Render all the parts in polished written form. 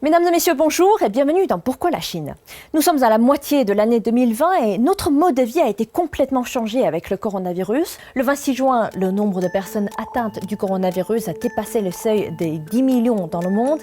Mesdames et messieurs, bonjour et bienvenue dans Pourquoi la Chine? Nous sommes à la moitié de l'année 2020 et notre mode de vie a été complètement changé avec le coronavirus. Le 26 juin, le nombre de personnes atteintes du coronavirus a dépassé le seuil des 10 millions dans le monde.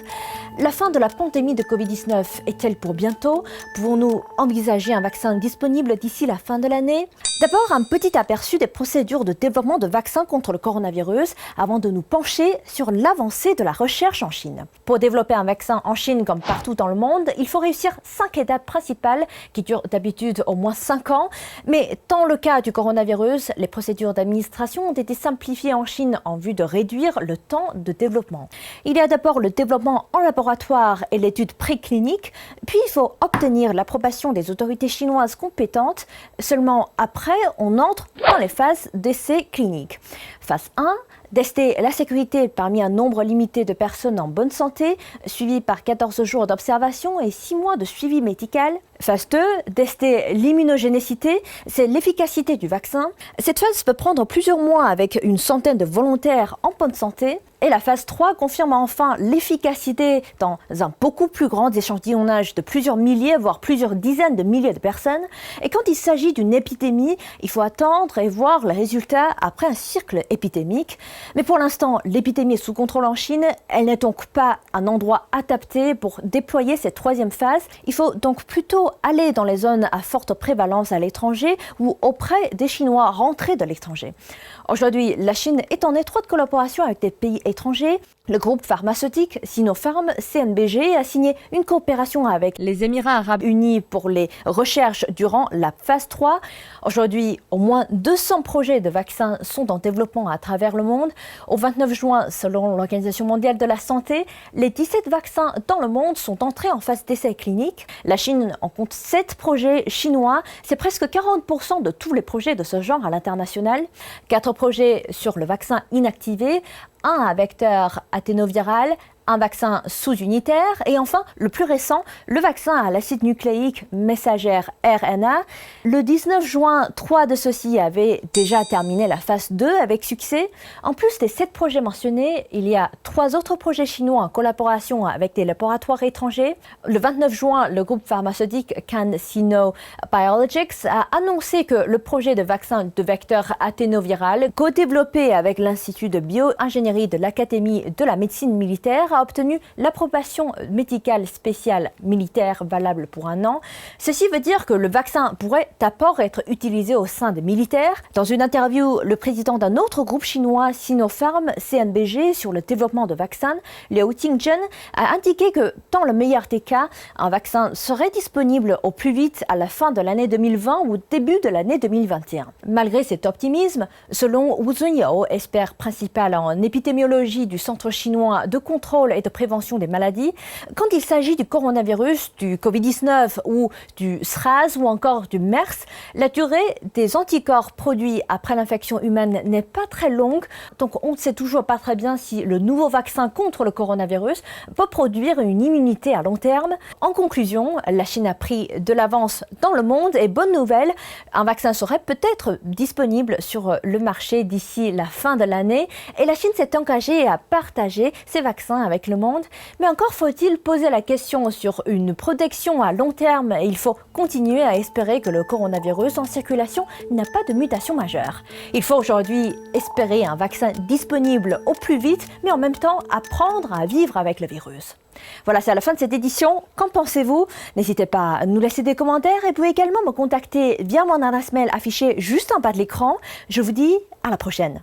La fin de la pandémie de Covid-19 est-elle pour bientôt? Pouvons-nous envisager un vaccin disponible d'ici la fin de l'année? D'abord, un petit aperçu des procédures de développement de vaccins contre le coronavirus avant de nous pencher sur l'avancée de la recherche en Chine. Pour développer un vaccin en Chine comme partout dans le monde, il faut réussir 5 étapes principales qui durent d'habitude au moins 5 ans. Mais dans le cas du coronavirus, les procédures d'administration ont été simplifiées en Chine en vue de réduire le temps de développement. Il y a d'abord le développement en laboratoire et l'étude préclinique, puis il faut obtenir l'approbation des autorités chinoises compétentes. Seulement après, on entre dans les phases d'essais cliniques. Phase 1, tester la sécurité parmi un nombre limité de personnes en bonne santé, suivi par 14 jours d'observation et 6 mois de suivi médical. Phase 2, tester l'immunogénicité, c'est l'efficacité du vaccin. Cette phase peut prendre plusieurs mois avec une centaine de volontaires en bonne santé. Et la phase 3 confirme enfin l'efficacité dans un beaucoup plus grand échantillonnage de plusieurs milliers, voire plusieurs dizaines de milliers de personnes. Et quand il s'agit d'une épidémie, il faut attendre et voir les résultats après un cycle épidémique. Mais pour l'instant, l'épidémie est sous contrôle en Chine. Elle n'est donc pas un endroit adapté pour déployer cette troisième phase. Il faut donc plutôt aller dans les zones à forte prévalence à l'étranger ou auprès des Chinois rentrés de l'étranger. Aujourd'hui, la Chine est en étroite collaboration avec des pays étrangers. Le groupe pharmaceutique Sinopharm CNBG a signé une coopération avec les Émirats arabes unis pour les recherches durant la phase 3. Aujourd'hui, au moins 200 projets de vaccins sont en développement à travers le monde. Au 29 juin, selon l'Organisation mondiale de la santé, les 17 vaccins dans le monde sont entrés en phase d'essai clinique. La Chine en compte 7 projets chinois. C'est presque 40% de tous les projets de ce genre à l'international. 4 projets sur le vaccin inactivé, un à vecteur adénoviral, un vaccin sous-unitaire et enfin, le plus récent, le vaccin à l'acide nucléique messagère RNA. Le 19 juin, 3 de ceux-ci avaient déjà terminé la phase 2 avec succès. En plus des 7 projets mentionnés, il y a 3 autres projets chinois en collaboration avec des laboratoires étrangers. Le 29 juin, le groupe pharmaceutique CanSino Biologics a annoncé que le projet de vaccin de vecteur adénoviral, co-développé avec l'Institut de bioingénierie de l'Académie de la médecine militaire, a obtenu l'approbation médicale spéciale militaire valable pour 1 an. Ceci veut dire que le vaccin pourrait d'abord être utilisé au sein des militaires. Dans une interview, le président d'un autre groupe chinois, Sinopharm CNBG, sur le développement de vaccins, Liu Tingzhen, a indiqué que, dans le meilleur des cas, un vaccin serait disponible au plus vite à la fin de l'année 2020 ou au début de l'année 2021. Malgré cet optimisme, selon Wu Zunyou, expert principal en épidémiologie du Centre chinois de contrôle et de prévention des maladies, quand il s'agit du coronavirus, du Covid-19 ou du SRAS ou encore du MERS, la durée des anticorps produits après l'infection humaine n'est pas très longue, donc on ne sait toujours pas très bien si le nouveau vaccin contre le coronavirus peut produire une immunité à long terme. En conclusion, la Chine a pris de l'avance dans le monde et bonne nouvelle, un vaccin serait peut-être disponible sur le marché d'ici la fin de l'année et la Chine s'est engagée à partager ces vaccins avec le monde, mais encore faut-il poser la question sur une protection à long terme et il faut continuer à espérer que le coronavirus en circulation n'a pas de mutation majeure. Il faut aujourd'hui espérer un vaccin disponible au plus vite, mais en même temps apprendre à vivre avec le virus. Voilà, c'est à la fin de cette édition. Qu'en pensez-vous? N'hésitez pas à nous laisser des commentaires et vous pouvez également me contacter via mon adresse mail affichée juste en bas de l'écran. Je vous dis à la prochaine.